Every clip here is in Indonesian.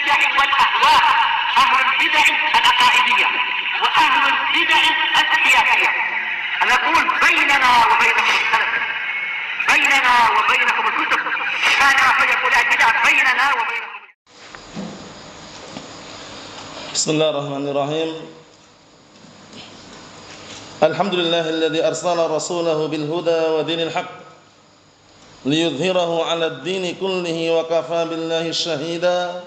البدع والأهواء، أهل البدع العقائدية وأهل البدع السياسية. نقول بيننا وبينكم السلف، بيننا وبينكم الكتب، كان فيقول البدع بيننا وبينكم. بسم الله الرحمن الرحيم. الحمد لله الذي أرسل رسوله بالهدى ودين الحق ليظهره على الدين كله وكفى بالله شهيدا.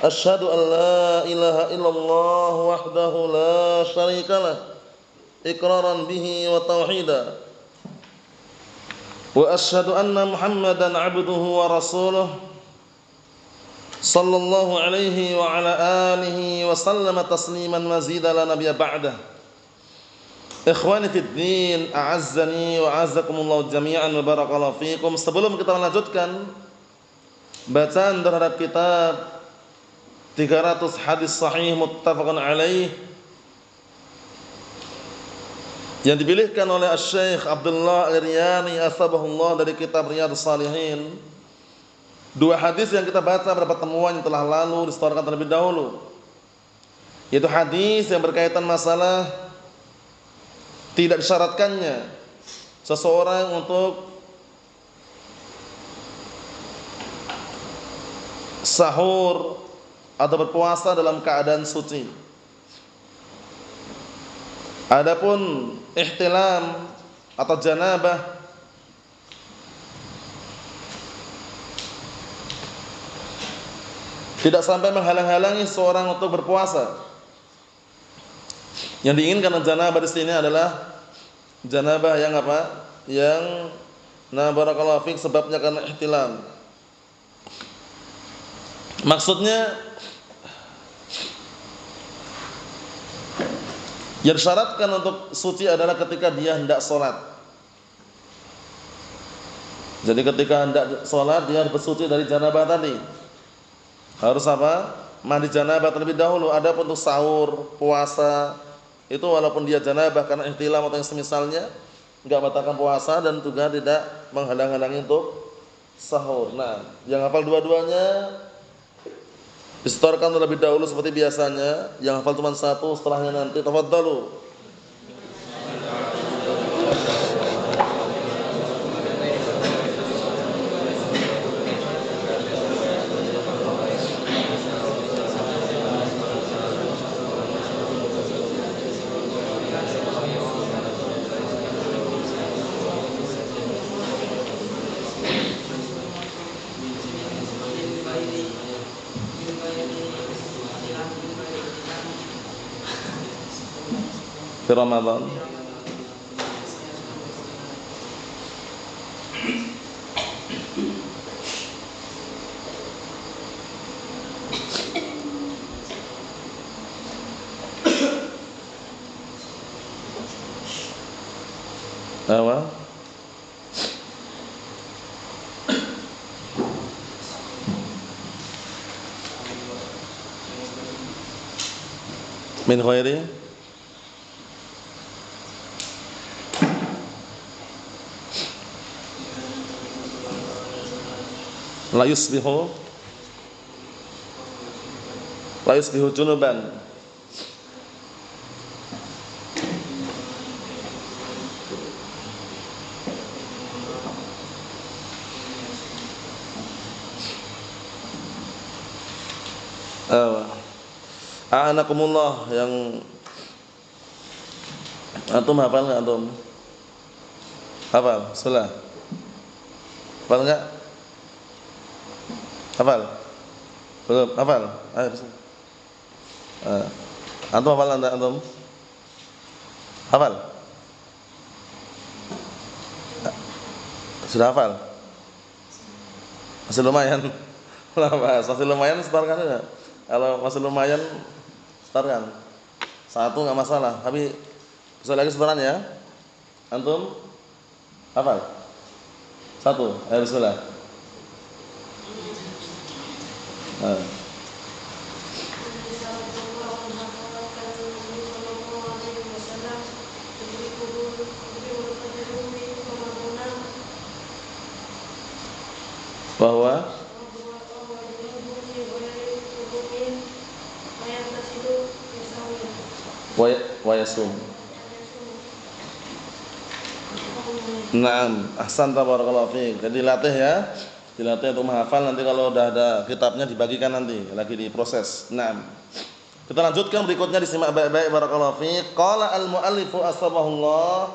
أشهد أن لا إله إلا الله وحده لا شريك له إقرارا به وتوحيدا، وأشهد أن محمدا عبده ورسوله صلى الله عليه وعلى آله وسلم تسليما مزيدا لا نبي بعده. Ikhwani fid din, a'azzani wa a'azzakumullah jami'an wa barakallahu fikum. Sebelum kita melanjutkan bacaan terhadap kitab 300 hadis sahih muttafaqun alaih yang dipilihkan oleh Syekh Abdullah Al-Riyani asbahullah dari kitab Riyadhus Shalihin, dua hadis yang kita baca pada pertemuan yang telah lalu distorkan terlebih dahulu, yaitu hadis yang berkaitan masalah tidak disyaratkannya seseorang untuk sahur atau berpuasa dalam keadaan suci. Adapun ihtilam atau janabah tidak sampai menghalang-halangi seorang untuk berpuasa. Yang diinginkan janabah di sini adalah janabah yang apa? Yang barakallahu fik sebabnya karena ihtilam. Maksudnya yang disyaratkan untuk suci adalah ketika dia hendak sholat. Jadi ketika hendak sholat dia harus bersuci dari janabah tadi. Harus apa? Mandi janabah terlebih dahulu. Adapun untuk sahur, puasa, itu walaupun dia janabah karena ihtilam atau yang semisalnya, enggak batalkan puasa dan juga tidak menghalang-halangi untuk sahur. Nah, yang hafal dua-duanya disetorkan terlebih dahulu seperti biasanya. Yang hafal cuma satu, setelahnya nanti tafadhalu. Di Ramadan apa? Min khairi la yusbihu junuban. A'anakumullah, yang antum hafal enggak antum? Hafal? Sulah. Hafal enggak? Hafal? Belum? Hafal? Ayo bismillah. Antum hafal antum? Hafal? Sudah hafal? Masih lumayan. Masih lumayan, setorkan enggak? Kalau masih lumayan, setorkan. Satu enggak masalah, tapi bisa lagi setoran ya. Antum hafal? Satu. Ayo bismillah. Bahwa wa yasum. Naam, ahsanta barakallahu fiik. Jadi latih ya. Dilatih untuk menghafal, nanti kalau udah ada kitabnya dibagikan nanti, lagi diproses. Naam. Kita lanjutkan berikutnya, disimak baik-baik barakallahu fiik. Qala al-muallifu asbahullah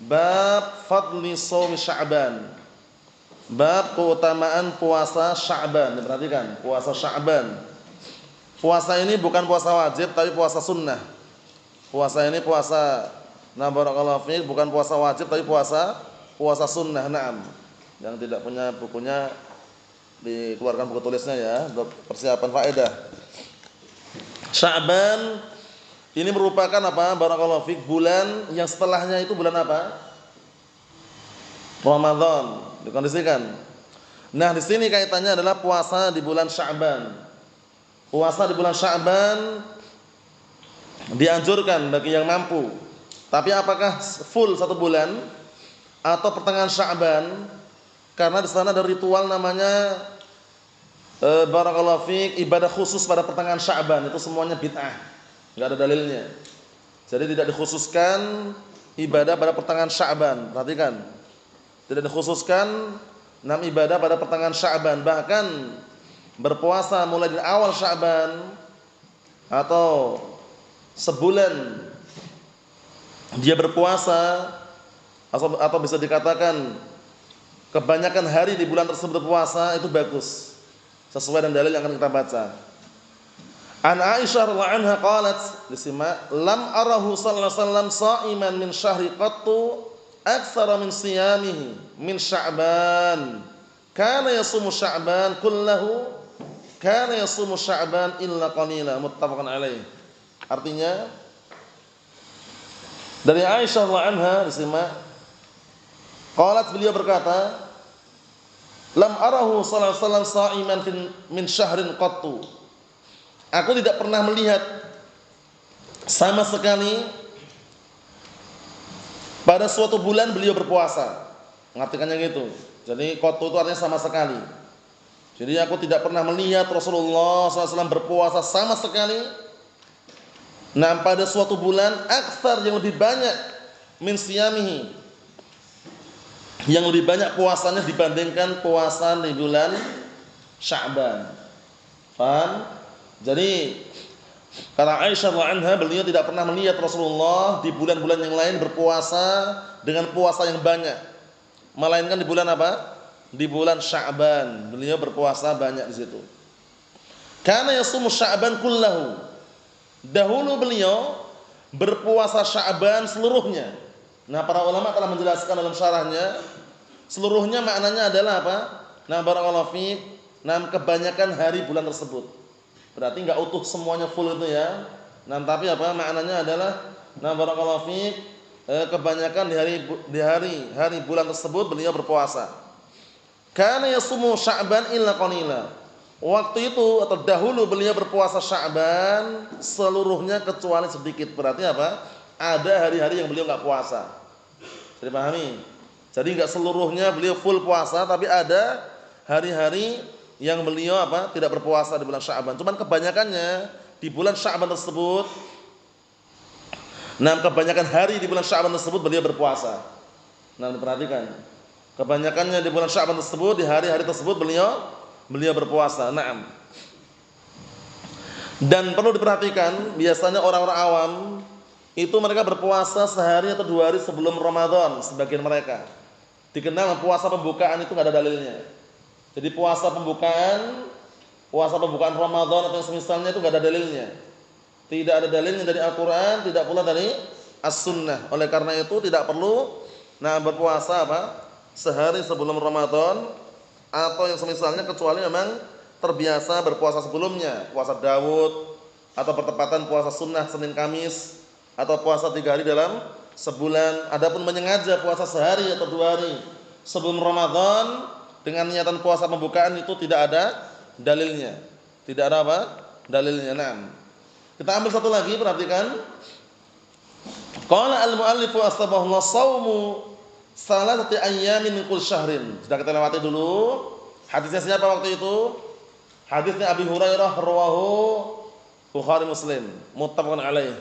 bab fadli shaum Sya'ban. Bab keutamaan puasa Sya'ban. Diperhatikan, puasa Sya'ban. Puasa ini bukan puasa wajib tapi puasa sunnah. Puasa ini puasa barakallahu fiik, bukan puasa wajib tapi puasa sunnah. Naam. Yang tidak punya bukunya dikeluarkan buku tulisnya ya, untuk persiapan faedah. Sya'ban ini merupakan apa? Barakallahu fiik, bulan yang setelahnya itu bulan apa? Ramadan. Dikondisikan. Nah, di sini kaitannya adalah puasa di bulan Sya'ban. Puasa di bulan Sya'ban dianjurkan bagi yang mampu. Tapi apakah full 1 bulan atau pertengahan Sya'ban? Karena di sana ada ritual namanya barakallahu fiik, ibadah khusus pada pertengahan Sya'ban, itu semuanya bid'ah. Enggak ada dalilnya. Jadi tidak dikhususkan ibadah pada pertengahan Sya'ban. Perhatikan. Tidak dikhususkan ibadah pada pertengahan Sya'ban, bahkan berpuasa mulai dari awal Sya'ban atau sebulan dia berpuasa, atau bisa dikatakan kebanyakan hari di bulan tersebut berpuasa, itu bagus, sesuai dengan dalil yang akan kita baca. An Aisyah radhiyallahu anha qalat, disimak, lam arahu sallallahu alaihi wasallam sha'iman min syahri qattu aktsara min siyamihi min Sya'ban. Kana yasumu Sya'ban kullahu, kana yasumu Sya'ban illa qalila. Muttafaqun alaih. Artinya dari Aisyah radhiyallahu anha, disimak, qalat, beliau berkata, lam arahu sallallahu alaihi wasallam sha'iman min syahrin qattu. Aku tidak pernah melihat sama sekali pada suatu bulan beliau berpuasa. Mengartikannya gitu. Jadi qattu itu artinya sama sekali. Jadi aku tidak pernah melihat Rasulullah SAW berpuasa sama sekali. Nah, pada suatu bulan aktsar, yang lebih banyak, min siyamihi, yang lebih banyak puasanya dibandingkan puasa di bulan Sya'ban. Paham? Jadi kata Aisyah radhiyallahu anha, beliau tidak pernah melihat Rasulullah di bulan-bulan yang lain berpuasa dengan puasa yang banyak, melainkan di bulan apa? Di bulan Sya'ban. Beliau berpuasa banyak di situ. Kana yasumu Sya'ban kullahu. Dahulu beliau berpuasa Sya'ban seluruhnya. Nah, para ulama telah menjelaskan dalam syarahnya, seluruhnya maknanya adalah apa? Nah, barakallahu fiik, kebanyakan hari bulan tersebut. Berarti enggak utuh semuanya full itu ya. Nah, tapi apa maknanya adalah, nah, barakallahu fiik, kebanyakan di hari bulan tersebut beliau berpuasa. Kana yasumu Sya'ban illa qalila. Waktu itu atau dahulu beliau berpuasa Sya'ban seluruhnya kecuali sedikit. Berarti apa? Ada hari-hari yang beliau enggak puasa. Jadi pahami? Jadi enggak seluruhnya beliau full puasa, tapi ada hari-hari yang beliau apa? Tidak berpuasa di bulan Sya'ban. Cuman kebanyakannya di bulan Sya'ban tersebut, nah, kebanyakan hari di bulan Sya'ban tersebut beliau berpuasa. Nah, diperhatikan. Kebanyakannya di bulan Sya'ban tersebut, di hari-hari tersebut beliau berpuasa. Naam. Dan perlu diperhatikan, biasanya orang-orang awam itu mereka berpuasa sehari atau 2 hari sebelum Ramadan, sebagian mereka. Dikenal puasa pembukaan, itu enggak ada dalilnya. Jadi puasa pembukaan Ramadan atau yang semisalnya itu enggak ada dalilnya. Tidak ada dalilnya dari Al-Qur'an, tidak pula dari As-Sunnah. Oleh karena itu tidak perlu berpuasa sehari sebelum Ramadan atau yang semisalnya, kecuali memang terbiasa berpuasa sebelumnya, puasa Daud, atau bertepatan puasa sunnah Senin Kamis, atau puasa 3 hari dalam sebulan. Adapun menyengaja puasa sehari atau 2 hari sebelum Ramadan dengan niatan puasa pembukaan, itu tidak ada dalilnya. Tidak ada apa? Dalilnya. Nah, kita ambil satu lagi, perhatikan. Qala al-muallifu asbahullah shaumu salasati ayyamin min kulli syahrin. Sudah kita lewati dulu. Hadisnya siapa waktu itu? Hadisnya Abi Hurairah, rawahu Bukhari Muslim, muttafaqun alaih.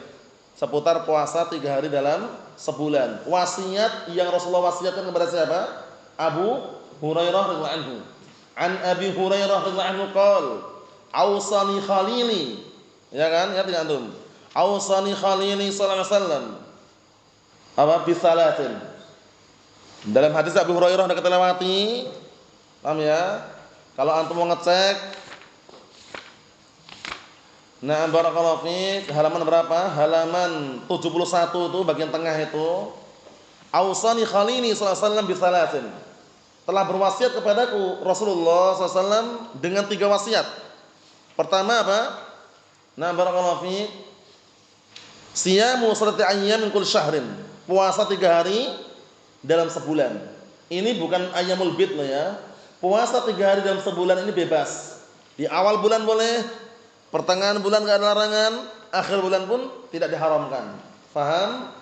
seputar puasa 3 hari dalam sebulan. Wasiat yang Rasulullah wasiatkan kepada siapa? Abu Hurairah radhiyallahu anhu. An Abi Hurairah radhiyallahu anhu qala, "Ausani khalili." Ya kan? Ya tidak antum. "Ausani khalili sallallahu alaihi wasallam." Apa bisalatin. Dalam hadis Abu Hurairah sudah kita lewati. Paham ya? Kalau antum mau ngecek, nah, barakallahu fiik, halaman berapa? Halaman 71 itu bagian tengah itu. Ausani khalili sallallahu alaihi wasallam bisalatin. Telah berwasiat kepadaku Rasulullah SAW dengan 3 wasiat. Pertama apa? Nah, barakallahu fiik, siyamu salati ayyam min kulli syahrin. Puasa 3 hari dalam sebulan. Ini bukan ayyamul bid loh ya. Puasa 3 hari dalam sebulan ini bebas. Di awal bulan boleh, pertengahan bulan enggak ada larangan, akhir bulan pun tidak diharamkan. Faham?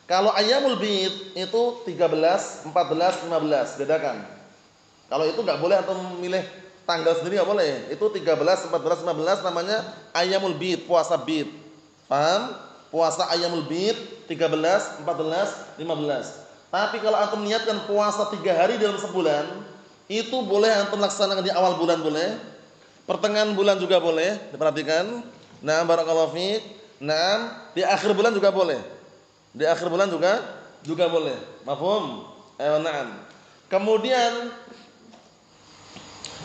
Kalau ayyamul bid itu 13, 14, 15, bedakan. Kalau itu enggak boleh atau memilih tanggal sendiri enggak boleh. Itu 13, 14, 15 namanya ayyamul bid, puasa bid. Paham? Puasa ayyamul bid 13, 14, 15. Tapi kalau antum niatkan puasa 3 hari dalam sebulan, itu boleh antum laksanakan di awal bulan boleh, pertengahan bulan juga boleh, diperhatikan. Nah, barakallahu fiik. Nah, di akhir bulan juga boleh. Di akhir bulan juga boleh. Mafhum? Na'am. Kemudian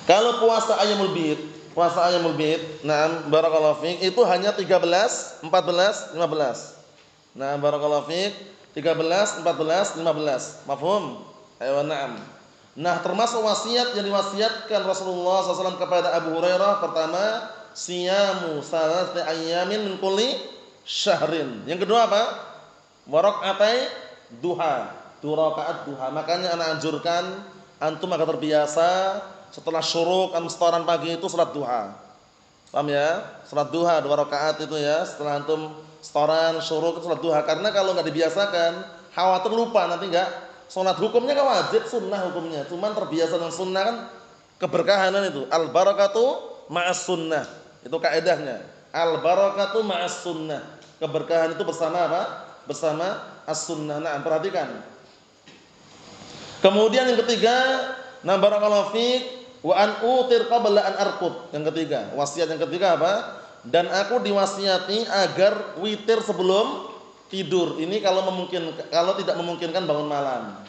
kalau puasa ayyamul bid, na'am, barakallahu fiik, itu hanya 13, 14, 15. Nah, barakallahu fiik, 13, 14, 15. Mafhum? Na'am. Nah, termasuk wasiat yang diwasiatkan Rasulullah SAW kepada Abu Hurairah, pertama, siyamu salati ayyamin min kulli syahrin. Yang kedua apa? Waraqatai duha, 2 rakaat duha. Makanya anak anjurkan antum agar terbiasa setelah syuruk dan setoran pagi itu salat duha. Paham ya? Salat duha 2 rakaat itu ya, setelah antum setoran syuruk itu salat duha. Karena kalau enggak dibiasakan, khawatir lupa nanti enggak. Salat hukumnya kan wajib, sunnah hukumnya. Cuman terbiasa dengan sunnah kan keberkahan itu. Al barakatu ma'as sunnah. Itu kaidahnya. Al barakatu ma'as sunnah. Keberkahan itu bersama apa? Bersama as-sunnah. Nah, perhatikan. Kemudian yang ketiga, na barakallahu fiik, wa an utir qabla an arqud. Yang ketiga, wasiat yang ketiga apa? Dan aku diwasiati agar witir sebelum tidur. Ini kalau tidak memungkinkan bangun malam.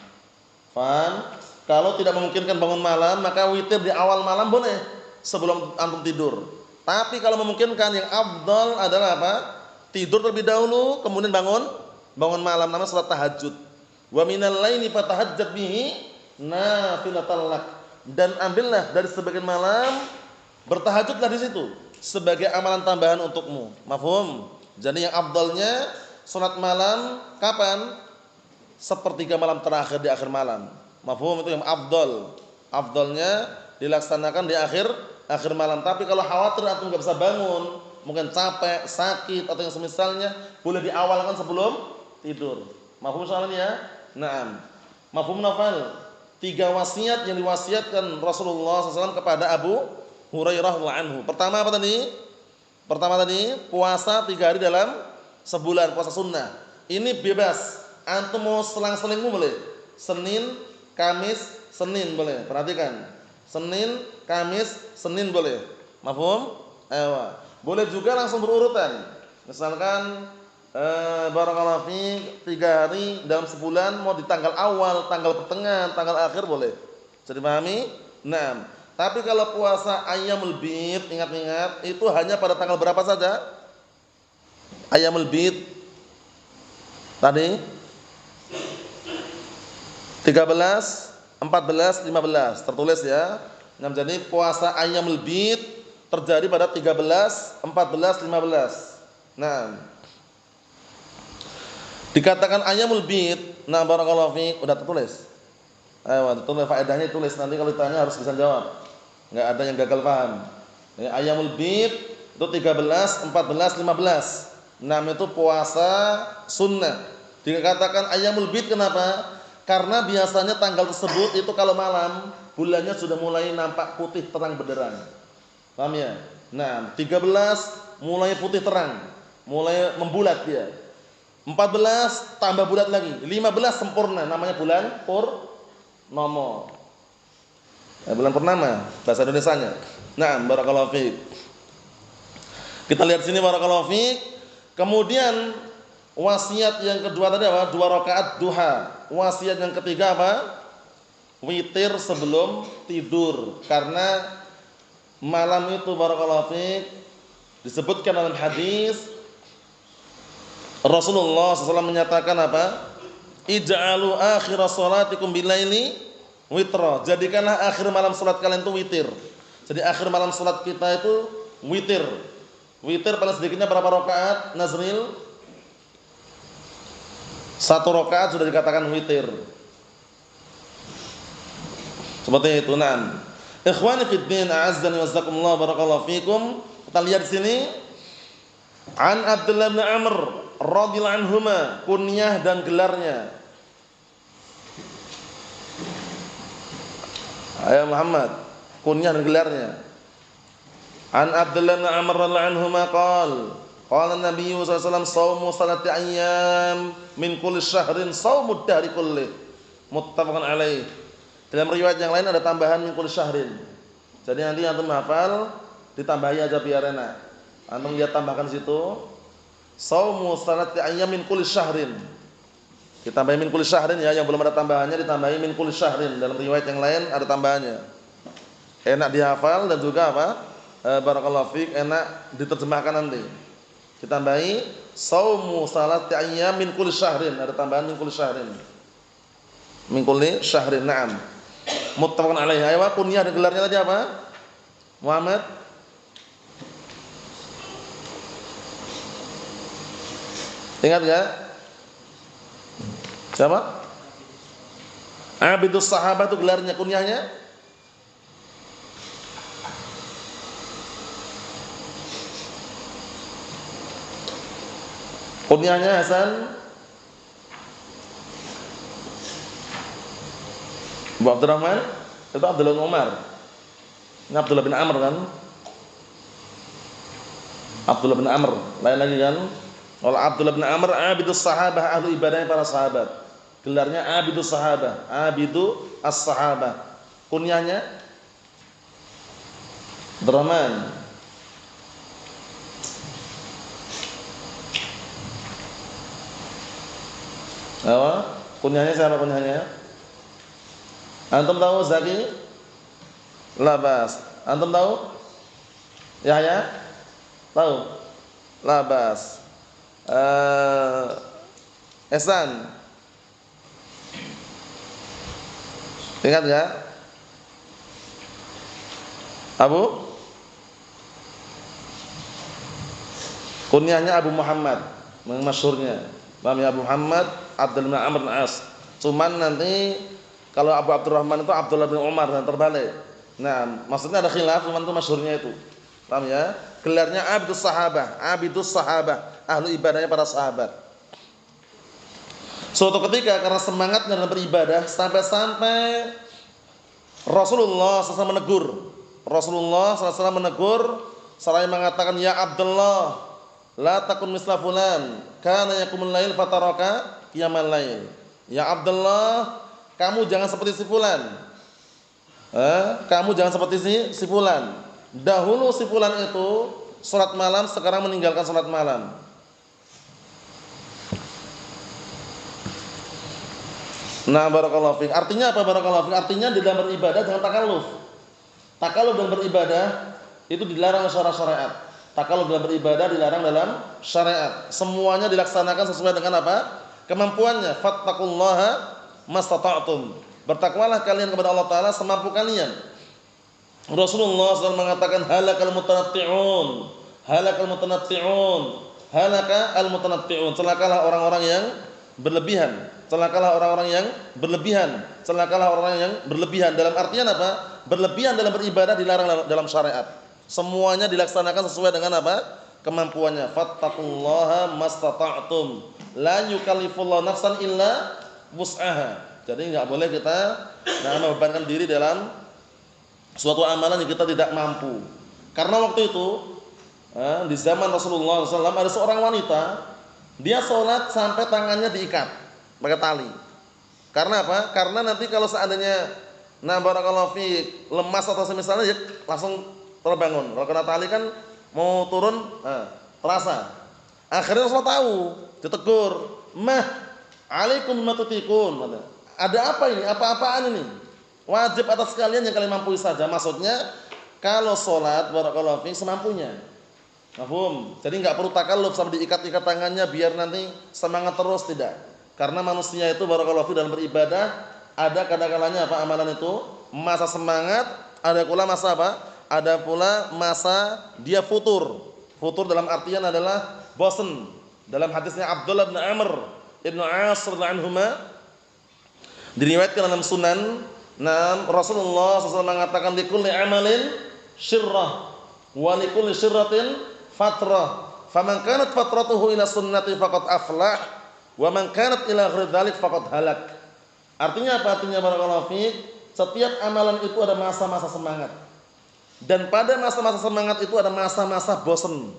Paham? Kalau tidak memungkinkan bangun malam, maka witir di awal malam boleh sebelum antum tidur. Tapi kalau memungkinkan, yang afdal adalah apa? Tidur terlebih dahulu, kemudian bangun malam, namanya salat tahajud. Wa minal laili fatahajjat bihi nafilatan lak. Dan ambillah dari sebagian malam, bertahajudlah di situ sebagai amalan tambahan untukmu. Mafhum? Jadi yang afdalnya salat malam kapan? Sepertiga malam terakhir di akhir malam. Mafhum? Itu yang afdal. Afdalnya dilaksanakan di akhir malam. Tapi kalau khawatir antum enggak bisa bangun, mungkin capek, sakit atau yang semisalnya, boleh diawalkan sebelum tidur. Mafhum soalnya ya? Naam. Mafhum nafal. 3 wasiat yang diwasiatkan Rasulullah SAW kepada Abu Hurairah radhiyallahu anhu. Pertama apa tadi? Puasa 3 hari dalam sebulan, puasa sunnah. Ini bebas. Antum mau selang-selingmu boleh. Senin, Kamis, Senin boleh. Perhatikan. Senin, Kamis, Senin boleh. Mafhum? Ayo. Boleh juga langsung berurutan. Misalkan barakallahu fiik 3 hari dalam sebulan, mau di tanggal awal, tanggal pertengahan, tanggal akhir boleh. Jadi pahami? Nah, tapi kalau puasa ayyamul bid, ingat-ingat itu hanya pada tanggal berapa saja? Ayyamul bid tadi 13, 14, 15 tertulis ya. Nah, jadi puasa ayyamul bid terjadi pada 13, 14, 15. Nah, dikatakan ayyamul bid, nah barakallahu fiik, udah tertulis. Ayo, tulis faedahnya, tulis, nanti kalau ditanya harus bisa jawab. Enggak ada yang gagal paham. Ya, ayyamul bid itu 13, 14, 15. Nah, itu puasa sunnah. Dikatakan ayyamul bid kenapa? Karena biasanya tanggal tersebut itu kalau malam bulannya sudah mulai nampak putih terang benderang. Paham ya? Nah, 13 mulai putih terang, mulai membulat dia. 14 tambah bulat lagi, 15 sempurna, namanya bulan purnomo. Bulan purnama bahasa Indonesianya. Nah, barakallahu fiik. Kita lihat sini barakallahu fiik. Kemudian wasiat yang kedua tadi apa? 2 rakaat duha. Wasiat yang ketiga apa? Witir sebelum tidur. Karena malam itu barakallahu fiik disebutkan dalam hadis Rasulullah SAW menyatakan apa? Ij'alu akhira sholatikum bilaili witra. Jadikanlah akhir malam salat kalian itu witir. Jadi akhir malam salat kita itu witir. Witir paling sedikitnya berapa rakaat? Nazril? 1 rakaat sudah dikatakan witir. Seperti itu. Naam. Ikhwani fid din, a'azzani wa jazakumullah, barakallahu fikum. Kita lihat di sini. An Abdullah bin Amr radhiyallahu anhuma, kunyah dan gelarnya. Ayah Muhammad, kunyah dan gelarnya. An Abdullah bin Amr radhiyallahu anhuma qala Nabi sallallahu alaihi wasallam shaumu salati ayyam min kulli syahrin shaumud dahri kulli. Muttafaqun alaih. Dalam riwayat yang lain ada tambahan min kulli syahrin. Jadi nanti antum hafal ditambahi aja biar enak. Antum lihat tambahkan situ. Shaumu salati ayyam min kulli syahrin. Ditambahi min kulli syahrin ya, yang belum ada tambahannya ditambahi min kulli syahrin. Dalam riwayat yang lain ada tambahannya. Enak dihafal dan juga apa? Barakallahu fiik, enak diterjemahkan nanti. Ditambahi shaumu salati ayyam min kulli syahrin, ada tambahan min kulli syahrin. Min kulli syahrin, na'am. Muttafaqun alaihi. Ayo, kunyah dan gelarnya tadi apa? Muhammad. Ingat enggak? Siapa? Abidus sahabat itu gelarnya, kunyahnya? Kunyahnya Hasan Abu Abdurrahman, itu Abdullah bin Umar. Ini Abdullah bin Amr kan? Abdullah bin Amr, lain lagi kan? Kalau Abdullah bin Amr abidus sahabah, ahli ibadahnya para sahabat. Gelarnya abidus sahabah, abidu as-sahabah. Kunyahnya Abdurrahman. Apa? Kunyahnya siapa kunyahnya? Antum tahu Zaki? Labas. Antum tahu? Yahya? Tahu? Labas. Ehsan. Ingat enggak? Abu? Kunyahnya Abu Muhammad, masyhurnya. Paham ya, Abu Muhammad Abdul bin Amr bin As. Cuman nanti kalau Abu Abdurrahman itu Abdullah bin Umar dan terbalik. Nah, maksudnya ada khilaf, cuman itu masyhurnya itu. Paham ya? Gelarnya abidus sahabah, ahli ibadahnya para sahabat. Suatu ketika karena semangatnya dalam beribadah sampai-sampai Rasulullah SAW menegur. Rasulullah SAW menegur seraya mengatakan, ya Abdullah, la takun misla fulan, kana yakumul lail fataraka qiyamal lail. Ya Abdullah, kamu jangan seperti si fulan. Kamu jangan seperti si fulan. Dahulu si fulan itu salat malam, sekarang meninggalkan salat malam. Nah, barakallahu fiik. Artinya apa barakallahu fiik? Artinya di dalam beribadah jangan takalluf. Takalluf dalam beribadah itu dilarang secara syariat. Takalluf dalam beribadah dilarang dalam syariat. Semuanya dilaksanakan sesuai dengan apa? Kemampuannya. Fattaqullaha mastata'tum. Bertakwalah kalian kepada Allah Ta'ala semampu kalian. Rasulullah SAW mengatakan halakal mutanatti'un, halakal mutanatti'un. Celakalah orang-orang yang berlebihan. Celakalah orang-orang yang berlebihan. Celakalah orang yang berlebihan. Dalam artian apa? Berlebihan dalam beribadah dilarang dalam syariat. Semuanya dilaksanakan sesuai dengan apa? Kemampuannya. Fattaqullaha mastata'tum. La yukallifullahu nafsan illa wus'aha. Jadi enggak boleh kita membebankan diri dalam suatu amalan yang kita tidak mampu. Karena waktu itu di zaman Rasulullah SAW ada seorang wanita Dia sholat sampai tangannya diikat pakai tali. Karena apa? Karena nanti kalau seandainya barakallahu fiik lemas atau semisalnya ya langsung terbangun. Kalau kena tali kan mau turun, terasa. Akhirnya Rasulullah tahu, ditegur, "Mah, alaikum bima tutiqun." Ada apa ini? Apa-apaan ini? Wajib atas kalian yang kalian mampu saja. Maksudnya kalau sholat barakallahu fiik semampunya. Mafhum? Jadi enggak perlu takalluf sampai diikat-ikat tangannya biar nanti semangat terus, tidak. Karena manusia itu barakallahu fiik dalam beribadah ada kadang-kalanya apa amalan itu masa semangat, ada pula masa apa? Ada pula masa dia futur. Futur dalam artian adalah bosan. Dalam hadisnya Abdullah bin Amr ibn As radhiyallahu anhuma diriwayatkan dalam Sunan, Rasulullah SAW mengatakan likulli amalin syirrah wa likulli syirratin fatrah. Faman kanat fatratuhu ila sunnati faqad aflah wa man kanat ila ghairi dzalik faqad halak. Artinya apa? Artinya barakallahu fiik, setiap amalan itu ada masa-masa semangat. Dan pada masa-masa semangat itu ada masa-masa bosan.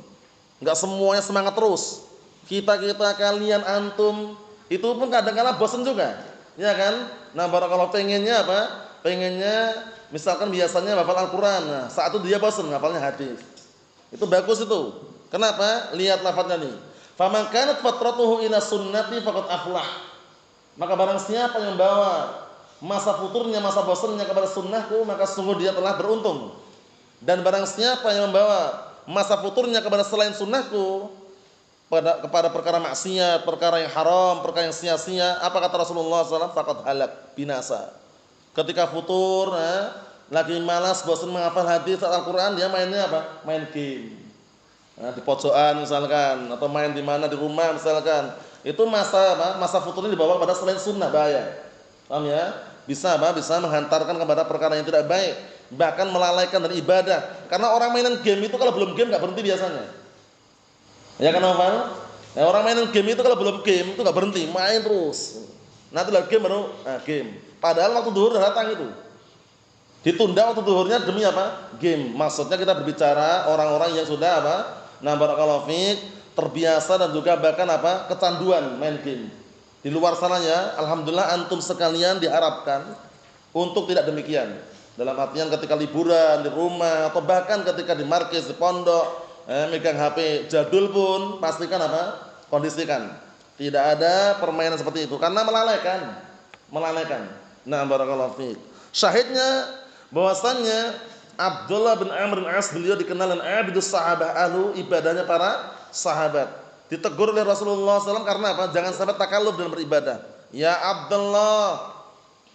Enggak semuanya semangat terus. Kita kalian antum itu pun kadang-kadang bosan juga. Ya kan? Nah, barakallahu pengennya apa? Pengennya misalkan biasanya hafal Al-Qur'an. Nah, saat itu dia bosan hafalnya hadis. Itu bagus itu. Kenapa? Lihat lafadznya nih. Faman kanat fatratuhu ila sunnati faqad aflah. Maka barang siapa yang membawa masa futurnya, masa bosannya kepada sunnahku, maka sungguh dia telah beruntung. Dan barang siapa yang membawa masa futurnya kepada selain sunnahku, kepada perkara maksiat, perkara yang haram, perkara yang sia-sia, apa kata Rasulullah SAW? Faqad halak, binasa. Ketika futur, lagi malas, bosan menghafal hadis Al-Quran, dia mainnya apa? Main game. Di pojokan misalkan, atau main di mana di rumah misalkan. Itu masa apa? Masa futurnya dibawa pada selain sunnah, bahaya. Paham ya? Bisa apa? Bisa menghantarkan kepada perkara yang tidak baik, bahkan melalaikan dari ibadah. Karena orang mainan game itu kalau belum game nggak berhenti biasanya. Ya kan Novel? Ya, orang mainin game itu kalau belum game itu nggak berhenti, main terus. Nanti lagi game baru game. Padahal waktu duhur datang itu. Ditunda waktu duhurnya demi apa? Game. Maksudnya kita berbicara orang-orang yang sudah apa? Barakallahu fiik, terbiasa dan juga bahkan apa? Kecanduan main game. Di luar sananya, alhamdulillah antum sekalian diharapkan untuk tidak demikian. Dalam artian ketika liburan di rumah atau bahkan ketika di markis, di pondok, megang HP jadul pun pastikan apa? Kondisikan. Tidak ada permainan seperti itu karena melalaikan. Nah, barakallahu fiik. Syahidnya bahwasannya Abdullah bin Amr bin As beliau dikenal dengan abidus sahabah, ahlu ibadahnya para sahabat. Ditegur oleh Rasulullah SAW karena apa? Jangan sampai takalluf dalam beribadah. Ya Abdullah,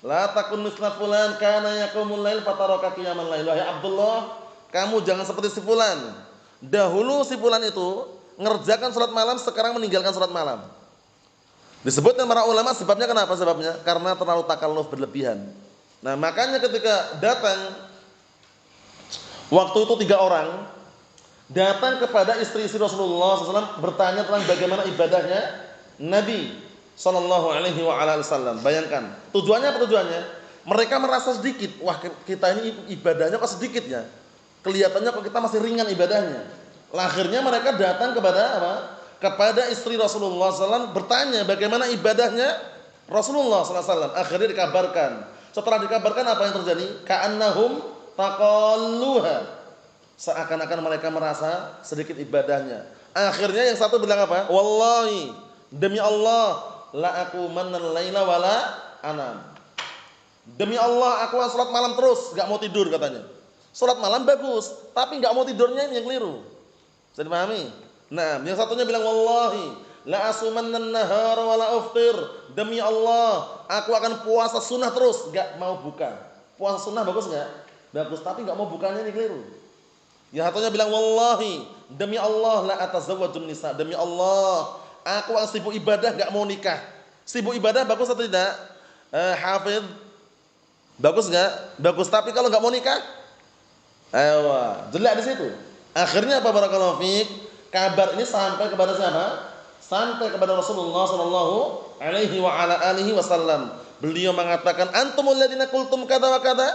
la takun misla fulan kana yaqumul lail fataraka qiyamal lail. Ya Abdullah, kamu jangan seperti si fulan. Dahulu si fulan itu ngerjakan salat malam, sekarang meninggalkan salat malam. Disebutkan para ulama sebabnya kenapa? Sebabnya karena terlalu takalluf berlebihan. Nah, makanya ketika datang waktu itu 3 orang datang kepada istri-istri Rasulullah SAW bertanya tentang bagaimana ibadahnya Nabi SAW. Bayangkan, tujuannya apa tujuannya? Mereka merasa sedikit, wah kita ini ibadahnya kok sedikit ya. Kelihatannya kok kita masih ringan ibadahnya. Akhirnya mereka datang kepada apa? Kepada istri Rasulullah SAW bertanya bagaimana ibadahnya Rasulullah SAW. Akhirnya dikabarkan. Setelah dikabarkan apa yang terjadi? Ka'annahum taqalluha. Seakan-akan mereka merasa sedikit ibadahnya. Akhirnya yang satu bilang apa? Wallahi, demi Allah, la aqumannal laila wala anam. Demi Allah, aku akan salat malam terus, enggak mau tidur katanya. Salat malam bagus, tapi enggak mau tidurnya ini yang keliru. Bisa dipahami? Nah, yang satunya bilang wallahi, la asumannan nahara wala uftir. Demi Allah, aku akan puasa sunnah terus, enggak mau buka. Puasa sunnah bagus enggak? Bagus, tapi enggak mau bukanya ini keliru. Yang satunya bilang wallahi, demi Allah la atazawwajun nisa. Demi Allah, aku akan sibuk ibadah enggak mau nikah. Sibuk ibadah bagus atau tidak? Hafid. Bagus enggak? Bagus, tapi kalau enggak mau nikah? Jelek di situ. Akhirnya apa barakallahu fiik? Kabar ini sampai kepada siapa? Sampai kepada Rasulullah sallallahu alaihi wa ala alihi wasallam. Beliau mengatakan, "Antumul ladzina qultum kadza wa kadza?"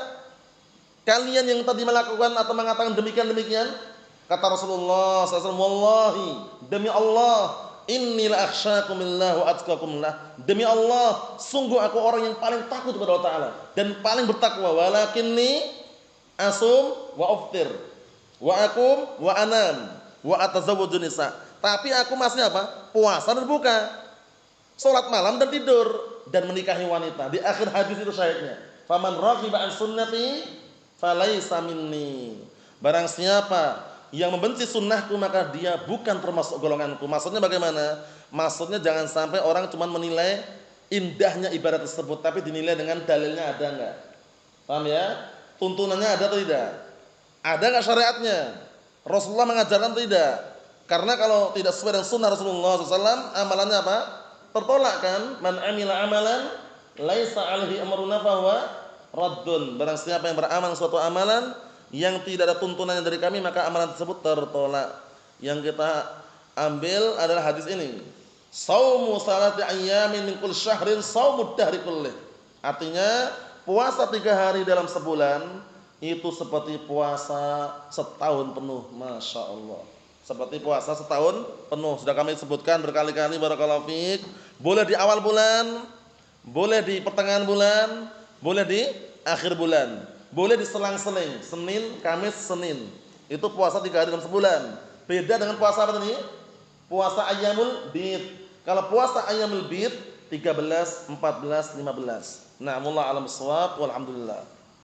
Kalian yang tadi melakukan atau mengatakan demikian-demikian, kata Rasulullah SAW, wallahi, demi Allah, inni la akhsyakum billah wa atqakum lah. Demi Allah, sungguh aku orang yang paling takut kepada Allah Ta'ala dan paling bertakwa. Walakinni asum wa uftir wa akum wa anam wa atazawwaju nisa. Tapi aku masih apa? Puasa dan buka. Salat malam dan tidur dan menikahi wanita. Di akhir hadis itu syahidnya. Faman raghiba an sunnati falaisa minni. Barang siapa yang membenci sunnahku maka dia bukan termasuk golonganku. Maksudnya bagaimana? Maksudnya jangan sampai orang cuma menilai indahnya ibadah tersebut tapi dinilai dengan dalilnya ada enggak. Paham ya? Tuntunannya ada atau tidak? Ada enggak syariatnya? Rasulullah mengajarkan atau tidak? Karena kalau tidak sesuai dengan sunnah Rasulullah SAW, amalannya apa? Tertolak kan? Man amila amalan laisa alaihi amruna fahuwa raddun. Barang siapa yang beramal suatu amalan yang tidak ada tuntunannya dari kami maka amalan tersebut tertolak. Yang kita ambil adalah hadis ini. Shaumu salati ayyamin min kulli syahrin shaumud dahri kullih. Artinya puasa 3 hari dalam sebulan itu seperti puasa setahun penuh. Masya Allah. Seperti puasa setahun penuh. Sudah kami sebutkan berkali-kali barakallahu fiik. Boleh di awal bulan, boleh di pertengahan bulan, boleh di akhir bulan, boleh di selang-seling, Senin, Kamis, Senin. Itu puasa 3 hari dalam sebulan. Beda dengan puasa apa tadi? Puasa ayyamul bid. Kalau puasa ayyamul bid 13, 14, 15. Na'amullah alam shawab walhamdulillah.